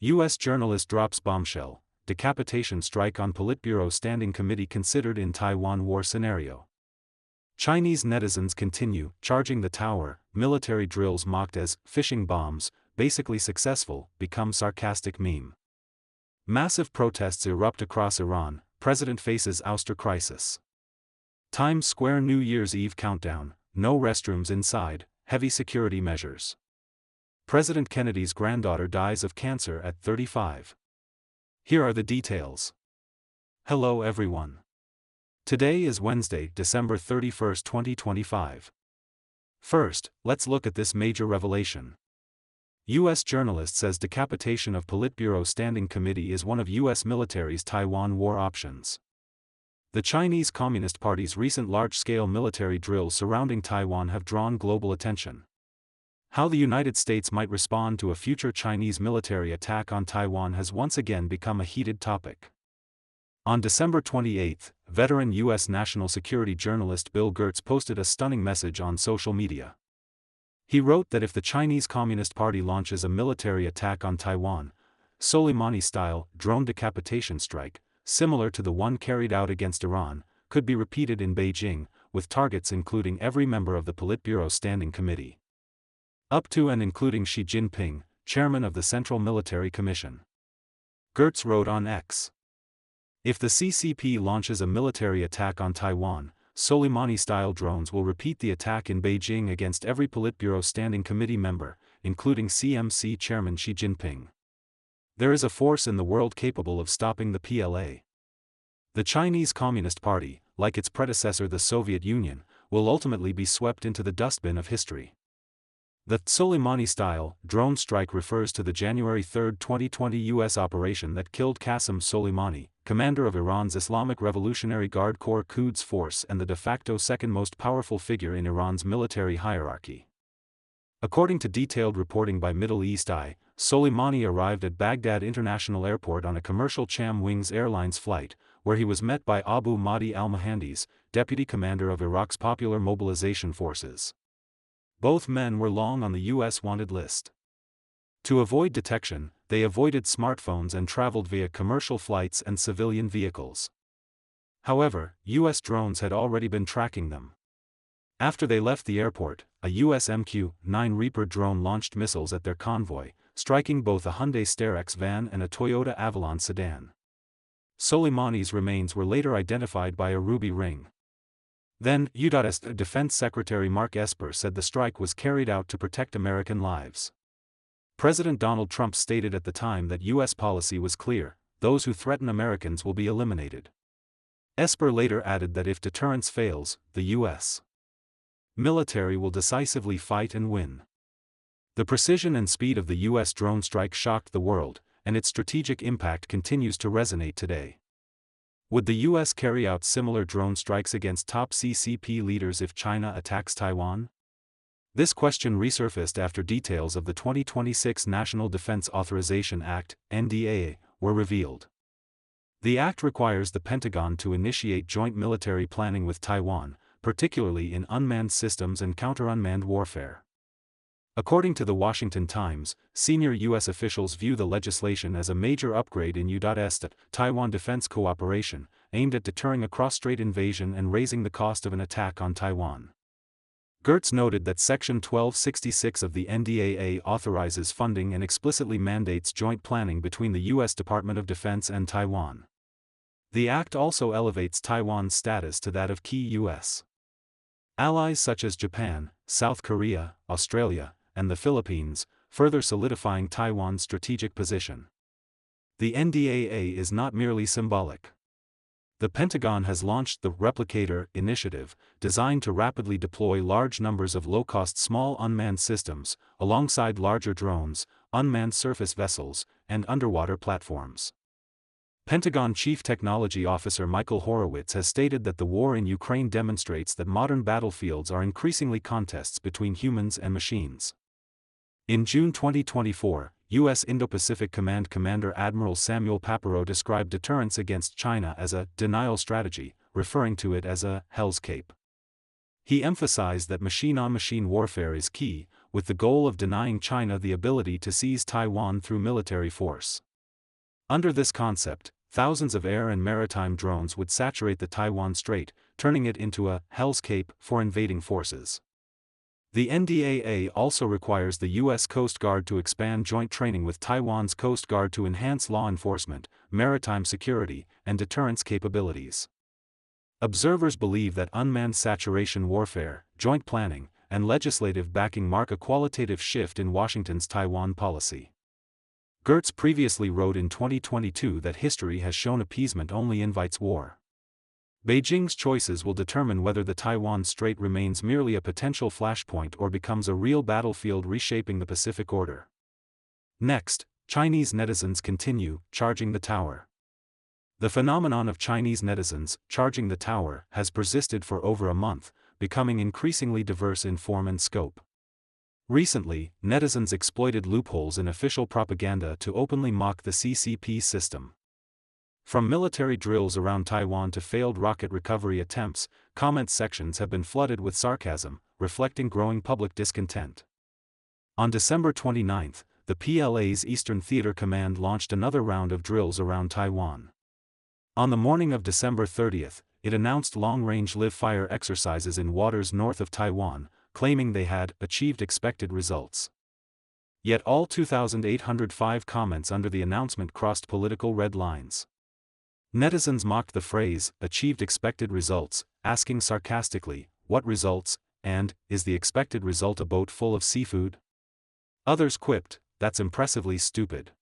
U.S. journalist drops bombshell, decapitation strike on Politburo Standing Committee considered in Taiwan war scenario. Chinese netizens continue charging the tower, military drills mocked as fishing bombs, basically successful, become sarcastic meme. Massive protests erupt across Iran, president faces ouster crisis. Times Square New Year's Eve countdown, no restrooms inside, heavy security measures. President Kennedy's granddaughter dies of cancer at 35. Here are the details. Hello everyone. Today is Wednesday, December 31, 2025. First, let's look at this major revelation. U.S. journalist says decapitation of Politburo Standing Committee is one of U.S. military's Taiwan war options. The Chinese Communist Party's recent large-scale military drills surrounding Taiwan have drawn global attention. How the United States might respond to a future Chinese military attack on Taiwan has once again become a heated topic. On December 28, veteran U.S. national security journalist Bill Gertz posted a stunning message on social media. He wrote that if the Chinese Communist Party launches a military attack on Taiwan, Soleimani-style drone decapitation strike, similar to the one carried out against Iran, could be repeated in Beijing, with targets including every member of the Politburo Standing Committee. Up to and including Xi Jinping, chairman of the Central Military Commission. Gertz wrote on X. If the CCP launches a military attack on Taiwan, Soleimani-style drones will repeat the attack in Beijing against every Politburo Standing Committee member, including CMC Chairman Xi Jinping. There is a force in the world capable of stopping the PLA. The Chinese Communist Party, like its predecessor the Soviet Union, will ultimately be swept into the dustbin of history. The Soleimani-style drone strike refers to the January 3, 2020 U.S. operation that killed Qasem Soleimani, commander of Iran's Islamic Revolutionary Guard Corps Quds Force and the de facto second most powerful figure in Iran's military hierarchy. According to detailed reporting by Middle East Eye, Soleimani arrived at Baghdad International Airport on a commercial Cham Wings Airlines flight, where he was met by Abu Mahdi al-Mohandes, deputy commander of Iraq's Popular Mobilization Forces. Both men were long on the U.S. wanted list. To avoid detection, they avoided smartphones and traveled via commercial flights and civilian vehicles. However, U.S. drones had already been tracking them. After they left the airport, a U.S. MQ-9 Reaper drone launched missiles at their convoy, striking both a Hyundai Starex van and a Toyota Avalon sedan. Soleimani's remains were later identified by a ruby ring. Then, U.S. Defense Secretary Mark Esper said the strike was carried out to protect American lives. President Donald Trump stated at the time that U.S. policy was clear: those who threaten Americans will be eliminated. Esper later added that if deterrence fails, the U.S. military will decisively fight and win. The precision and speed of the U.S. drone strike shocked the world, and its strategic impact continues to resonate today. Would the U.S. carry out similar drone strikes against top CCP leaders if China attacks Taiwan? This question resurfaced after details of the 2026 National Defense Authorization Act, NDAA, were revealed. The act requires the Pentagon to initiate joint military planning with Taiwan, particularly in unmanned systems and counter-unmanned warfare. According to the Washington Times, senior U.S. officials view the legislation as a major upgrade in U.S. Taiwan defense cooperation, aimed at deterring a cross-strait invasion and raising the cost of an attack on Taiwan. Gertz noted that Section 1266 of the NDAA authorizes funding and explicitly mandates joint planning between the U.S. Department of Defense and Taiwan. The act also elevates Taiwan's status to that of key U.S. allies such as Japan, South Korea, Australia, and the Philippines, further solidifying Taiwan's strategic position. The NDAA is not merely symbolic. The Pentagon has launched the Replicator initiative, designed to rapidly deploy large numbers of low-cost small unmanned systems, alongside larger drones, unmanned surface vessels, and underwater platforms. Pentagon Chief Technology Officer Michael Horowitz has stated that the war in Ukraine demonstrates that modern battlefields are increasingly contests between humans and machines. In June 2024, U.S. Indo-Pacific Command Commander Admiral Samuel Papero described deterrence against China as a denial strategy, referring to it as a Hell's Cape. He emphasized that machine-on-machine warfare is key, with the goal of denying China the ability to seize Taiwan through military force. Under this concept, thousands of air and maritime drones would saturate the Taiwan Strait, turning it into a Hell's Cape for invading forces. The NDAA also requires the U.S. Coast Guard to expand joint training with Taiwan's Coast Guard to enhance law enforcement, maritime security, and deterrence capabilities. Observers believe that unmanned saturation warfare, joint planning, and legislative backing mark a qualitative shift in Washington's Taiwan policy. Gertz previously wrote in 2022 that history has shown appeasement only invites war. Beijing's choices will determine whether the Taiwan Strait remains merely a potential flashpoint or becomes a real battlefield reshaping the Pacific Order. Next, Chinese netizens continue charging the tower. The phenomenon of Chinese netizens charging the tower has persisted for over a month, becoming increasingly diverse in form and scope. Recently, netizens exploited loopholes in official propaganda to openly mock the CCP system. From military drills around Taiwan to failed rocket recovery attempts, comment sections have been flooded with sarcasm, reflecting growing public discontent. On December 29, the PLA's Eastern Theater Command launched another round of drills around Taiwan. On the morning of December 30, it announced long-range live-fire exercises in waters north of Taiwan, claiming they had achieved expected results. Yet all 2,805 comments under the announcement crossed political red lines. Netizens mocked the phrase, achieved expected results, asking sarcastically, what results, and, is the expected result a boat full of seafood? Others quipped, that's impressively stupid.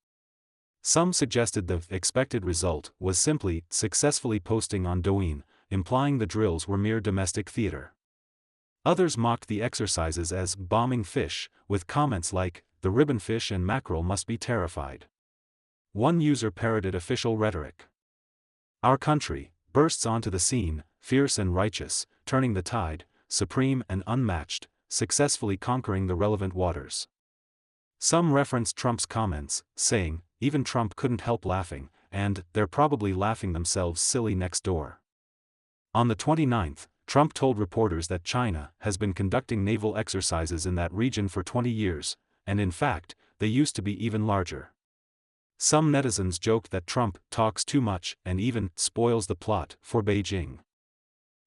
Some suggested the expected result was simply successfully posting on Douyin, implying the drills were mere domestic theater. Others mocked the exercises as bombing fish, with comments like, the ribbonfish and mackerel must be terrified. One user parroted official rhetoric. Our country bursts onto the scene, fierce and righteous, turning the tide, supreme and unmatched, successfully conquering the relevant waters. Some referenced Trump's comments, saying, even Trump couldn't help laughing, and they're probably laughing themselves silly next door. On the 29th, Trump told reporters that China has been conducting naval exercises in that region for 20 years, and in fact, they used to be even larger. Some netizens joked that Trump talks too much and even spoils the plot for Beijing.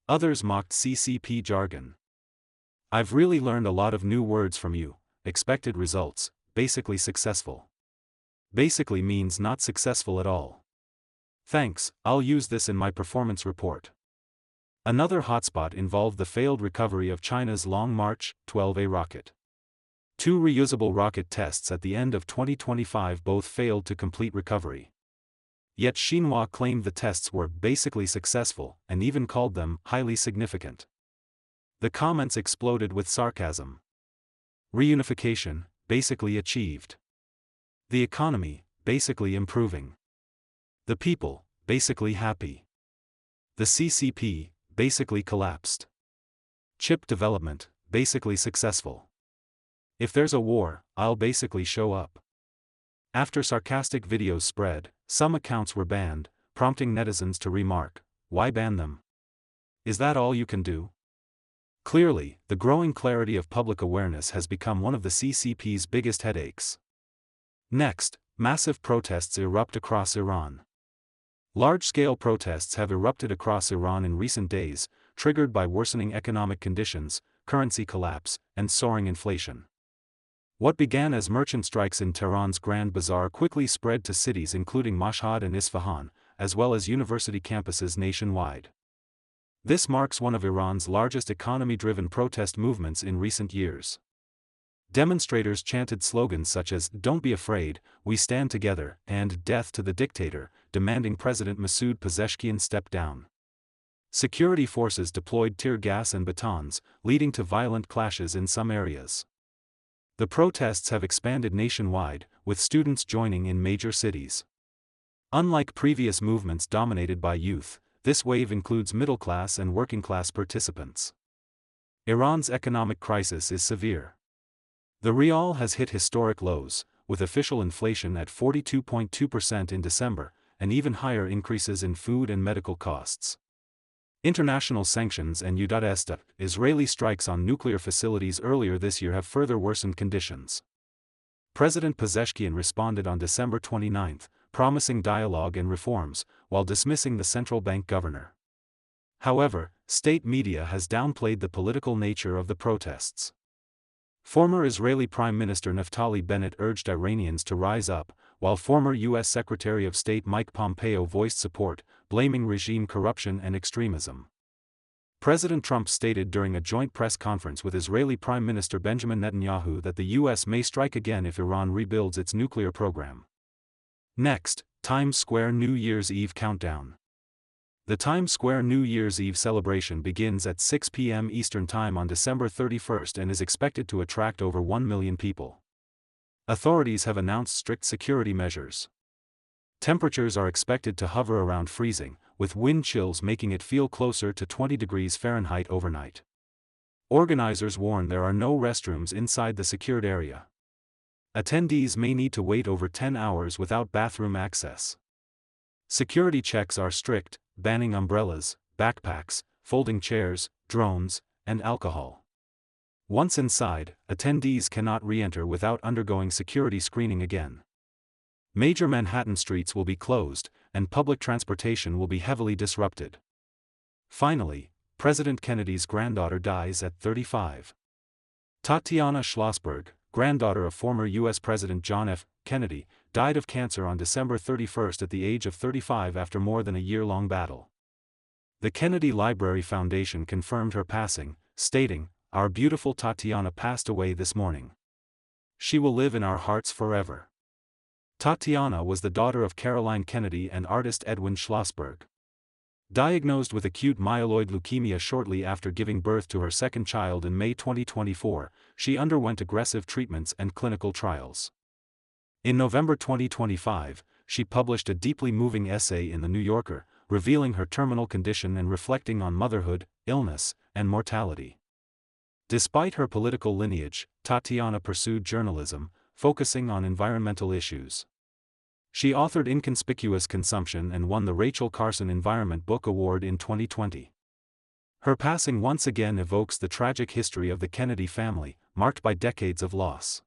Others mocked CCP jargon. I've really learned a lot of new words from you. Expected results, basically successful. Basically means not successful at all. Thanks, I'll use this in my performance report. Another hotspot involved the failed recovery of China's Long March 12A rocket. 2 reusable rocket tests at the end of 2025 both failed to complete recovery. Yet Xinhua claimed the tests were basically successful and even called them highly significant. The comments exploded with sarcasm. Reunification, basically achieved. The economy, basically improving. The people, basically happy. The CCP, basically collapsed. Chip development, basically successful. If there's a war, I'll basically show up. After sarcastic videos spread, some accounts were banned, prompting netizens to remark, why ban them? Is that all you can do? Clearly, the growing clarity of public awareness has become one of the CCP's biggest headaches. Next, massive protests erupt across Iran. Large-scale protests have erupted across Iran in recent days, triggered by worsening economic conditions, currency collapse, and soaring inflation. What began as merchant strikes in Tehran's Grand Bazaar quickly spread to cities including Mashhad and Isfahan, as well as university campuses nationwide. This marks one of Iran's largest economy-driven protest movements in recent years. Demonstrators chanted slogans such as, "Don't be afraid, we stand together," and "Death to the dictator," demanding President Masoud Pezeshkian step down. Security forces deployed tear gas and batons, leading to violent clashes in some areas. The protests have expanded nationwide, with students joining in major cities. Unlike previous movements dominated by youth, this wave includes middle-class and working-class participants. Iran's economic crisis is severe. The rial has hit historic lows, with official inflation at 42.2% in December, and even higher increases in food and medical costs. International sanctions and U.S. Israeli strikes on nuclear facilities earlier this year have further worsened conditions. President Pezeshkian responded on December 29, promising dialogue and reforms, while dismissing the central bank governor. However, state media has downplayed the political nature of the protests. Former Israeli Prime Minister Naftali Bennett urged Iranians to rise up, while former U.S. Secretary of State Mike Pompeo voiced support, blaming regime corruption and extremism. President Trump stated during a joint press conference with Israeli Prime Minister Benjamin Netanyahu that the U.S. may strike again if Iran rebuilds its nuclear program. Next, Times Square New Year's Eve countdown. The Times Square New Year's Eve celebration begins at 6 p.m. Eastern Time on December 31 and is expected to attract over 1 million people. Authorities have announced strict security measures. Temperatures are expected to hover around freezing, with wind chills making it feel closer to 20 degrees Fahrenheit overnight. Organizers warn there are no restrooms inside the secured area. Attendees may need to wait over 10 hours without bathroom access. Security checks are strict, banning umbrellas, backpacks, folding chairs, drones, and alcohol. Once inside, attendees cannot re-enter without undergoing security screening again. Major Manhattan streets will be closed, and public transportation will be heavily disrupted. Finally, President Kennedy's granddaughter dies at 35. Tatiana Schlossberg, granddaughter of former U.S. President John F. Kennedy, died of cancer on December 31 at the age of 35 after more than a year-long battle. The Kennedy Library Foundation confirmed her passing, stating, "Our beautiful Tatiana passed away this morning. She will live in our hearts forever." Tatiana was the daughter of Caroline Kennedy and artist Edwin Schlossberg. Diagnosed with acute myeloid leukemia shortly after giving birth to her second child in May 2024, she underwent aggressive treatments and clinical trials. In November 2025, she published a deeply moving essay in The New Yorker, revealing her terminal condition and reflecting on motherhood, illness, and mortality. Despite her political lineage, Tatiana pursued journalism, focusing on environmental issues. She authored Inconspicuous Consumption and won the Rachel Carson Environment Book Award in 2020. Her passing once again evokes the tragic history of the Kennedy family, marked by decades of loss.